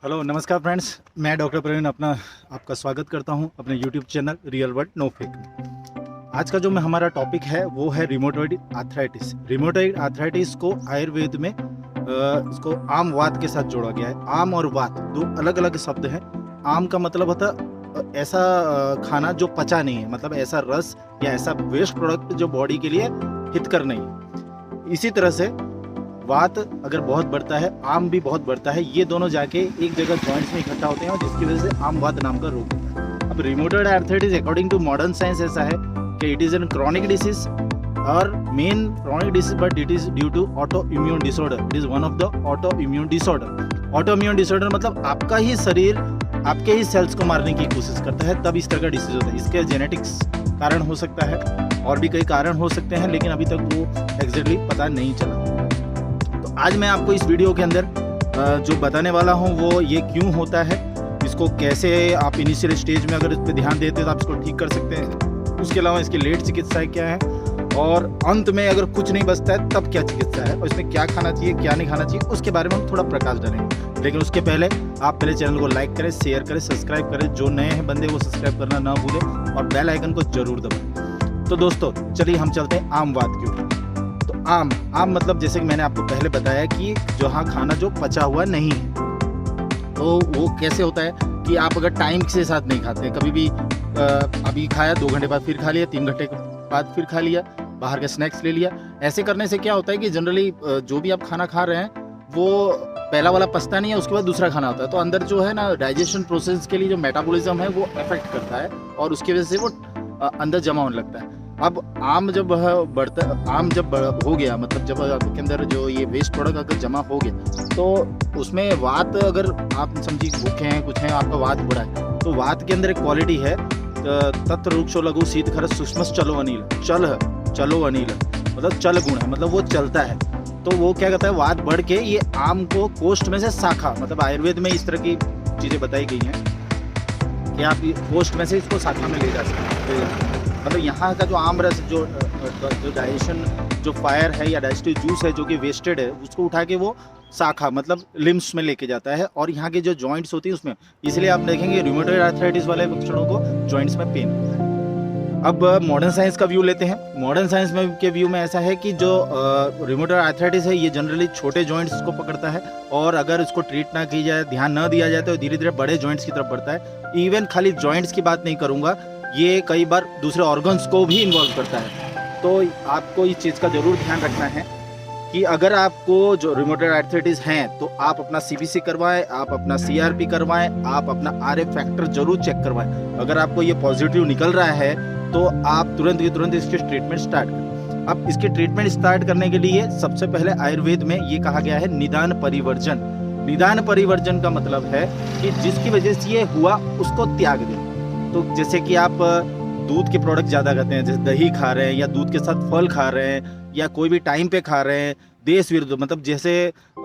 Hello नमस्कार friends, मैं doctor Praveen आपका स्वागत करता हूं अपने YouTube channel real word no fake में। आज का जो हमारा टॉपिक है वो है रिमोटॉइड आर्थराइटिस। रिमोटॉइड आर्थराइटिस को आयुर्वेद में इसको आम वात के साथ जोड़ा गया है। आम और वात दो अलग अलग शब्द हैं। आम का मतलब होता ऐसा खाना जो पचा नहीं है, मतलब ऐसा रस या ऐसा वेस्ट प्रोडक्ट जो बॉडी के लिए हितकर नहीं है। इसी तरह से वात अगर बहुत बढ़ता है, आम भी बहुत बढ़ता है। ये दोनों जाके एक जगह जॉइंट्स में इकट्ठा होते हैं और जिसकी वजह से आम वात नाम का रोग होता है। अब rheumatoid arthritis according to modern science ऐसा है कि it is an chronic disease और main chronic disease, but it is due to autoimmune disorder. It is one of the autoimmune disorder. Autoimmune disorder मतलब आपका ही शरीर आपके ही sales को मारने की कोशिश करता है, तब इस तरह का डिसीज होता है। इसके जेनेटिक्स कारण हो सकता है और भी कई कारण हो सकते हैं, लेकिन अभी तक वो एग्जैक्टली पता नहीं चला। आज मैं आपको इस वीडियो के अंदर जो बताने वाला हूं वो ये क्यों होता है, इसको कैसे आप इनिशियल स्टेज में अगर इस पर ध्यान देते हैं तो आप इसको ठीक कर सकते हैं। उसके अलावा इसकी लेट चिकित्साएं क्या है और अंत में अगर कुछ नहीं बचता है तब क्या चिकित्सा है और इसमें क्या खाना चाहिए क्या नहीं खाना चाहिए, उसके बारे में हम थोड़ा प्रकाश डालेंगे। लेकिन उसके पहले आप पहले चैनल को लाइक करें, शेयर करें, सब्सक्राइब करें। जो नए हैं बंदे वो सब्सक्राइब करना ना भूलें और बेल आइकन को जरूर दबाएं। तो दोस्तों चलिए हम चलते हैं आम वात के ऊपर। आम मतलब जैसे कि मैंने आपको पहले बताया कि जहाँ खाना जो पचा हुआ नहीं है, तो वो कैसे होता है कि आप अगर टाइम के साथ नहीं खाते, कभी भी अभी खाया 2 घंटे बाद फिर खा लिया, 3 घंटे बाद फिर खा लिया, बाहर का स्नैक्स ले लिया। ऐसे करने से क्या होता है कि जनरली जो भी आप खाना खा रहे हैं वो पहला वाला पचता नहीं है, उसके बाद दूसरा खाना होता है, तो अंदर जो है ना डाइजेशन प्रोसेस के लिए जो मेटाबॉलिज्म है वो अफेक्ट करता है और उसकी वजह से वो अंदर जमा होने लगता है। अब आम जब हो गया, मतलब जब आपके अंदर जो ये वेस्ट प्रोडक्ट अगर जमा हो गया तो उसमें वात, अगर आप समझिए भूखे हैं कुछ हैं, आपका वात बुरा है, तो वात के अंदर एक क्वालिटी है तत्र रूक्षो लघु शीत खर सूक्ष्म चलो अनिल। चलो अनिल मतलब चल गुण है, मतलब वो चलता है। तो वो क्या कहता है, वात बढ़ के ये आम को कोष्ठ में से शाखा, मतलब आयुर्वेद में इस तरह की चीज़ें बताई गई हैं कि आप कोष्ठ में से इसको शाखा में ले जा सकते हैं। मतलब यहाँ का जो आम रस जो डाइजेशन जो फायर है या डाइजेस्टिव जूस है जो कि वेस्टेड है, उसको उठा के वो शाखा मतलब लिम्स में लेके जाता है और यहाँ के जो जॉइंट्स होती है उसमें, इसलिए आप देखेंगे रिमोटॉइड आर्थराइटिस वाले बच्चों को जॉइंट्स में पेन होता है। अब मॉडर्न साइंस का व्यू लेते हैं। मॉडर्न साइंस में के व्यू में ऐसा है कि जो रिमोटॉइड आर्थराइटिस है ये जनरली छोटे जॉइंट्स को पकड़ता है और अगर इसको ट्रीट ना की जाए, ध्यान न दिया जाए तो धीरे धीरे बड़े जॉइंट्स की तरफ बढ़ता है। इवन खाली जॉइंट्स की बात नहीं करूँगा, ये कई बार दूसरे ऑर्गन्स को भी इन्वॉल्व करता है। तो आपको इस चीज़ का जरूर ध्यान रखना है कि अगर आपको जो रिमोटॉइड आर्थराइटिस हैं तो आप अपना सीबीसी करवाएं, आप अपना सीआरपी करवाएं, आप अपना आरएफ फैक्टर जरूर चेक करवाएं। अगर आपको ये पॉजिटिव निकल रहा है तो आप तुरंत के तुरंत इसकी ट्रीटमेंट स्टार्ट करें। अब इसकी ट्रीटमेंट स्टार्ट करने के लिए सबसे पहले आयुर्वेद में ये कहा गया है निदान परिवर्जन। निदान परिवर्जन का मतलब है कि जिसकी वजह से ये हुआ उसको त्याग दें। तो जैसे कि आप दूध के प्रोडक्ट ज़्यादा खाते हैं, जैसे दही खा रहे हैं या दूध के साथ फल खा रहे हैं या कोई भी टाइम पे खा रहे हैं, देश विरुद्ध, मतलब जैसे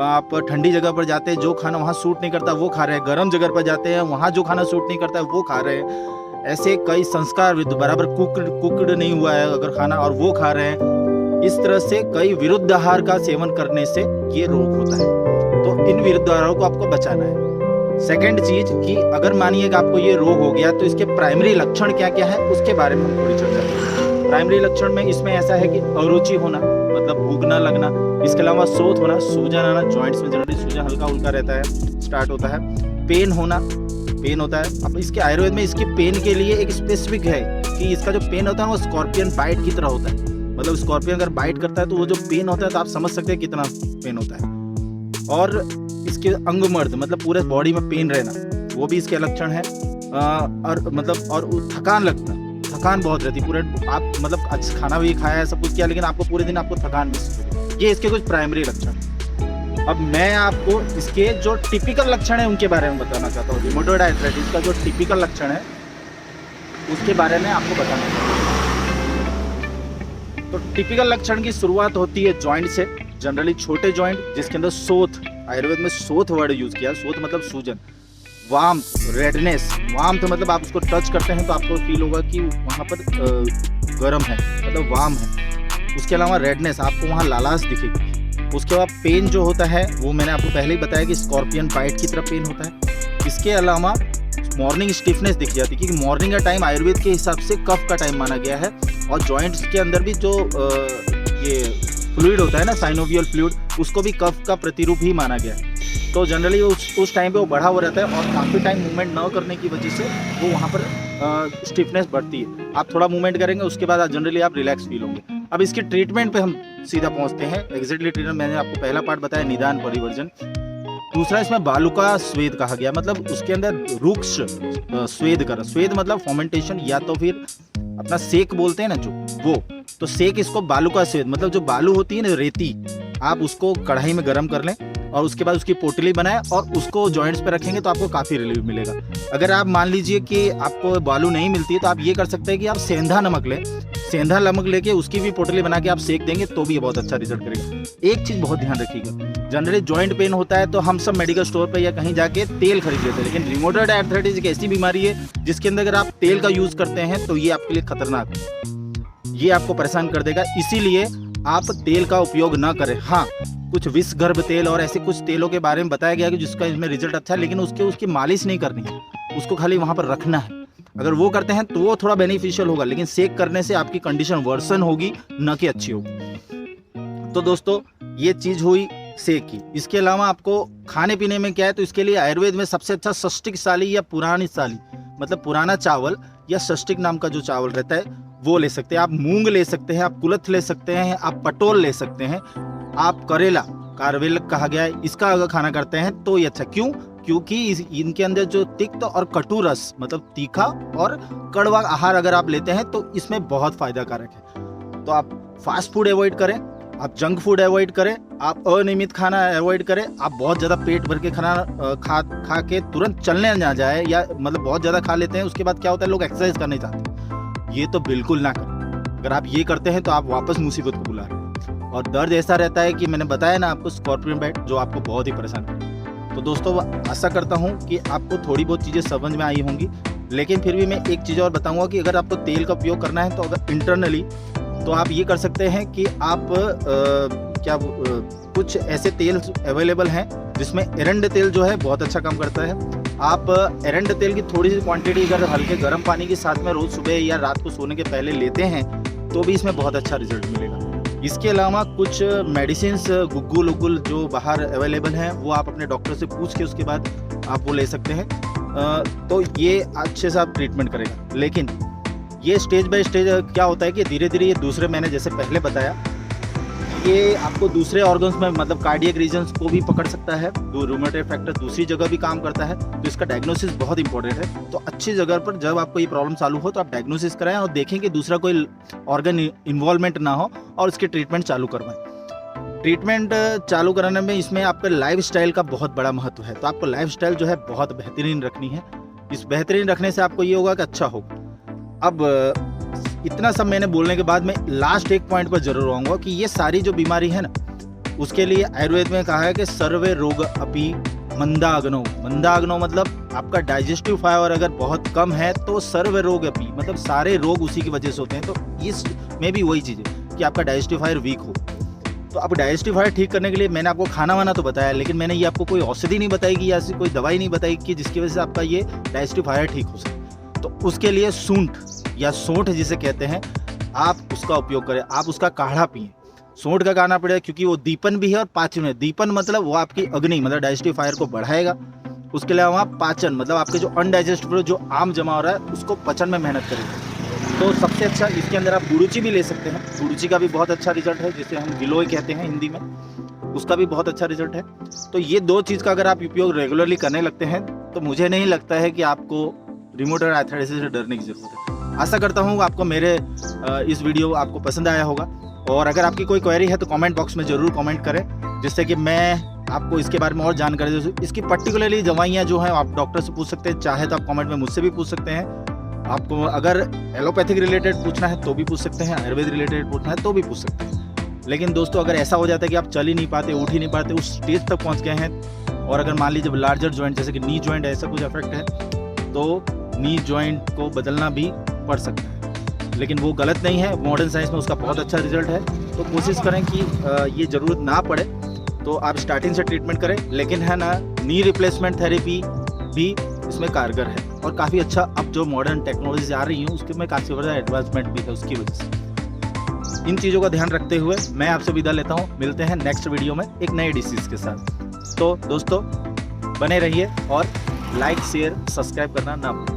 आप ठंडी जगह पर जाते हैं जो खाना वहाँ सूट नहीं करता वो खा रहे हैं, गर्म जगह पर जाते हैं वहाँ जो खाना सूट नहीं करता है वो खा रहे हैं। ऐसे कई संस्कार विरुद्ध, बराबर कुकड नहीं हुआ है अगर खाना और वो खा रहे हैं, इस तरह से कई विरुद्ध आहार का सेवन करने से ये रोग होता है। तो इन विरुद्ध आहारों को आपको बचाना है। सेकेंड चीज कि अगर मानिए कि आपको ये रोग हो गया तो इसके प्राइमरी लक्षण क्या क्या है उसके बारे में हम थोड़ी चर्चा करेंगे। प्राइमरी लक्षण में इसमें ऐसा है कि अरुचि होना, मतलब भूख न लगना, इसके अलावा शोथ होना, सूजन आना, जॉइंट्स में जनरली सूजन हल्का उल्का रहता है, स्टार्ट होता है, पेन होता है। अब इसके आयुर्वेद में इसके पेन के लिए एक स्पेसिफिक है कि इसका जो पेन होता है वो स्कॉर्पियन बाइट की तरह होता है। मतलब स्कॉर्पियन अगर बाइट करता है तो वो जो पेन होता है तो आप समझ सकते हैं कितना पेन होता है। और इसके अंग मर्द, मतलब पूरे बॉडी में पेन रहना, वो भी इसके लक्षण है। और मतलब और थकान लगना, थकान बहुत रहती है पूरे, आप मतलब अच्छा खाना भी खाया है सब कुछ किया लेकिन आपको पूरे दिन आपको थकान भी, ये इसके कुछ प्राइमरी लक्षण। अब मैं आपको इसके जो टिपिकल लक्षण है उनके बारे में बताना चाहता हूँ। रिमोटॉइड आर्थराइटिस का जो टिपिकल लक्षण है उसके बारे में आपको बताना चाहता हूँ। तो टिपिकल लक्षण की शुरुआत होती है जॉइंट से, जनरली छोटे जॉइंट जिसके अंदर शोथ, आयुर्वेद में शोथ वर्ड यूज किया। शोथ मतलब सूजन, वार्मथ, रेडनेस। वार्मथ मतलब आप उसको टच करते हैं तो आपको फील होगा कि वहाँ पर गर्म है, मतलब वार्म है। उसके अलावा रेडनेस, आपको वहाँ लालाश दिखेगी। उसके बाद पेन जो होता है वो मैंने आपको पहले ही बताया कि स्कॉर्पियन बाइट की तरह पेन होता है। इसके अलावा मॉर्निंग स्टिफनेस दिख जाती है, क्योंकि मॉर्निंग का टाइम आयुर्वेद के हिसाब से कफ का टाइम माना गया है। और जॉइंट्स के अंदर भी जो ये फ्लूइड होता है ना, साइनोवियल फ्लूइड, उसको भी कफ का प्रतिरूप ही माना गया है। तो जनरली उस टाइम पे वो बढ़ा हुआ रहता है और काफ़ी टाइम मूवमेंट न करने की वजह से वो वहाँ पर स्टिफनेस बढ़ती है। आप थोड़ा मूवमेंट करेंगे, उसके बाद जनरली आप रिलैक्स फील होंगे। अब इसके ट्रीटमेंट पे हम सीधा पहुँचते हैं। एग्जैक्टली ट्रीटमेंट मैंने आपको पहला पार्ट बताया, निदान परिवर्जन। दूसरा इसमें बालुका स्वेद कहा गया, मतलब उसके अंदर रुक्ष स्वेद कर, स्वेद मतलब फर्मेंटेशन, या तो फिर अपना सेक बोलते हैं ना जो, वो तो सेक, इसको बालुका स्वेद मतलब जो बालू होती है ना, रेती, आप उसको कढ़ाई में गर्म कर लें और उसके बाद उसकी पोटली बनाएं और उसको जॉइंट्स पे रखेंगे तो आपको काफ़ी रिलीफ मिलेगा। अगर आप मान लीजिए कि आपको बालू नहीं मिलती है तो आप ये कर सकते हैं कि आप सेंधा नमक लें, सेंधा नमक लेके उसकी भी पोटली बना के आप सेक देंगे तो भी बहुत अच्छा रिजल्ट करेगा। एक चीज़ बहुत ध्यान रखिएगा, जनरली जॉइंट पेन होता है तो हम सब मेडिकल स्टोर पे या कहीं जाके तेल खरीद लेते हैं, लेकिन रिमोटॉइड आर्थराइटिस एक ऐसी बीमारी है जिसके अंदर अगर आप तेल का यूज़ करते हैं तो ये आपके लिए खतरनाक है, ये आपको परेशान कर देगा। इसीलिए आप तेल का उपयोग ना करें। हाँ, कुछ विषगर्भ तेल और ऐसे कुछ तेलों के बारे में बताया गया कि जिसका इसमें रिजल्ट अच्छा है, लेकिन उसकी मालिश नहीं करनी है, उसको खाली वहाँ पर रखना है। अगर वो करते हैं तो वो थोड़ा बेनिफिशियल होगा, लेकिन सेक करने से आपकी कंडीशन वर्सन होगी, न कि अच्छी होगी। तो दोस्तों ये चीज़ हुई सेक की। इसके अलावा आपको खाने पीने में क्या है, तो इसके लिए आयुर्वेद में सबसे अच्छा षष्टिक साली या पुरानी साली, मतलब पुराना चावल या षष्टिक नाम का जो चावल रहता है वो ले सकते हैं। आप मूंग ले सकते हैं, आप कुलथ ले सकते हैं, आप पटोल ले सकते हैं, आप करेला, कारवेल कहा गया है, इसका अगर खाना करते हैं तो ये अच्छा। क्यों? क्योंकि इनके अंदर जो तिक्त और कटु रस, मतलब तीखा और कड़वा आहार अगर आप लेते हैं तो इसमें बहुत फायदाकारक है। तो आप फास्ट फूड अवॉइड करें, आप जंक फूड अवॉइड करें, आप अनियमित खाना अवॉइड करें, आप बहुत ज़्यादा पेट भर के खाना खा के तुरंत चलने ना जाए, या मतलब बहुत ज़्यादा खा लेते हैं उसके बाद क्या होता है, लोग एक्सरसाइज करने चाहते हैं, ये तो बिल्कुल ना करें। अगर आप ये करते हैं तो आप वापस मुसीबत को बुला रहे हैं। और दर्द ऐसा रहता है कि मैंने बताया ना आपको, स्कॉर्पियन बाइट, जो आपको बहुत ही परेशान करेगा। तो दोस्तों आशा करता हूँ कि आपको थोड़ी बहुत चीज़ें समझ में आई होंगी, लेकिन फिर भी मैं एक चीज़ और बताऊँगा कि अगर आपको तेल का उपयोग करना है तो अगर इंटरनली, तो आप ये कर सकते हैं कि आप कुछ ऐसे तेल अवेलेबल हैं जिसमें एरंड तेल जो है बहुत अच्छा काम करता है। आप एरंड तेल की थोड़ी सी क्वांटिटी अगर हल्के गर्म पानी के साथ में रोज़ सुबह या रात को सोने के पहले लेते हैं तो भी इसमें बहुत अच्छा रिजल्ट मिलेगा। इसके अलावा कुछ मेडिसिन गुग्गुल उग्गुल जो बाहर अवेलेबल हैं वो आप अपने डॉक्टर से पूछ के उसके बाद आप वो ले सकते हैं। तो ये अच्छे से आप ट्रीटमेंट करेगा। लेकिन ये स्टेज बाय स्टेज क्या होता है कि धीरे धीरे ये दूसरे, मैंने जैसे पहले बताया, ये आपको दूसरे ऑर्गन्स में, मतलब कार्डियक रीजन्स को भी पकड़ सकता है। रूमेटॉइड फैक्टर दूसरी जगह भी काम करता है, तो इसका डायग्नोसिस बहुत इंपॉर्टेंट है। तो अच्छी जगह पर जब आपको ये प्रॉब्लम चालू हो तो आप डायग्नोसिस कराएं और देखें कि दूसरा कोई ऑर्गन इन्वॉल्वमेंट ना हो और उसके ट्रीटमेंट चालू करवाएं। ट्रीटमेंट चालू कराने में इसमें आपके लाइफ स्टाइल का बहुत बड़ा महत्व है। तो आपको लाइफ स्टाइल जो है बहुत बेहतरीन रखनी है। इस बेहतरीन रखने से आपको ये होगा कि अच्छा होगा। अब इतना सब मैंने बोलने के बाद मैं लास्ट एक पॉइंट पर जरूर आऊँगा कि ये सारी जो बीमारी है ना, उसके लिए आयुर्वेद में कहा है कि सर्वे रोग अपि मंदाग्नो। मंदाग्नो मतलब आपका डाइजेस्टिव फाइबर अगर बहुत कम है तो सर्वे रोग अपि, मतलब सारे रोग उसी की वजह से होते हैं। तो इस में भी वही चीज़ है कि आपका डाइजेस्टिव फाइबर वीक हो। तो अब डाइजेस्टिव फाइबर ठीक करने के लिए मैंने आपको खाना वाना तो बताया, लेकिन मैंने ये आपको कोई औषधि नहीं बताई कि या ऐसी कोई दवाई नहीं बताई कि जिसकी वजह से आपका ये डाइजेस्टिव फाइबर ठीक हो सके। तो उसके लिए सूंठ या सोंठ जिसे कहते हैं, आप उसका उपयोग करें, आप उसका काढ़ा पिएं। सोंठ का काढ़ा पड़ेगा क्योंकि वो दीपन भी है और पाचन है। दीपन मतलब वो आपकी अग्नि, मतलब डाइजेस्टिव फायर को बढ़ाएगा। उसके अलावा पाचन मतलब आपके जो अनडाइजेस्टेबल जो आम जमा हो रहा है उसको पचन में मेहनत करेगा। तो सबसे अच्छा इसके अंदर आप गुड़ुची भी ले सकते हैं। गुड़ुची का भी बहुत अच्छा रिजल्ट है, जिसे हम गिलोय कहते हैं हिंदी में, उसका भी बहुत अच्छा रिजल्ट है। तो ये दो चीज़ का अगर आप उपयोग रेगुलरली करने लगते हैं तो मुझे नहीं लगता है कि आपको रिमोटॉइड आर्थराइटिस से डरने की जरूरत है। आशा करता हूँ आपको मेरे इस वीडियो आपको पसंद आया होगा। और अगर आपकी कोई क्वेरी है तो कमेंट बॉक्स में ज़रूर कमेंट करें, जिससे कि मैं आपको इसके बारे में और जानकारी दे सकूं। इसकी पर्टिकुलरली दवाइयाँ जो हैं आप डॉक्टर से पूछ सकते हैं, चाहे तो आप कमेंट में मुझसे भी पूछ सकते हैं। आपको अगर एलोपैथिक रिलेटेड पूछना है तो भी पूछ सकते हैं, आयुर्वेद रिलेटेड पूछना है तो भी पूछ सकते हैं। लेकिन दोस्तों अगर ऐसा हो जाता है कि आप चल ही नहीं पाते, उठ ही नहीं पाते, उस स्टेज तक पहुँच गए हैं, और अगर मान लीजिए लार्जर जॉइंट जैसे कि नी जॉइंट ऐसा कुछ इफेक्ट है, तो नी जॉइंट को बदलना भी पड़ सकता है। लेकिन वो गलत नहीं है, मॉडर्न साइंस में उसका बहुत अच्छा रिजल्ट है। तो कोशिश करें कि ये ज़रूरत ना पड़े तो आप स्टार्टिंग से ट्रीटमेंट करें। लेकिन है ना, नी रिप्लेसमेंट थेरेपी भी इसमें कारगर है और काफ़ी अच्छा अब जो मॉडर्न टेक्नोलॉजी आ रही हैं उसके में काफ़ी बड़ा एडवांसमेंट भी है उसकी वजह से। इन चीज़ों का ध्यान रखते हुए मैं आपसे विदा लेता हूँ। मिलते हैं नेक्स्ट वीडियो में एक नए डिसीज़ के साथ। तो दोस्तों बने रहिए और लाइक शेयर सब्सक्राइब करना ना भूलें।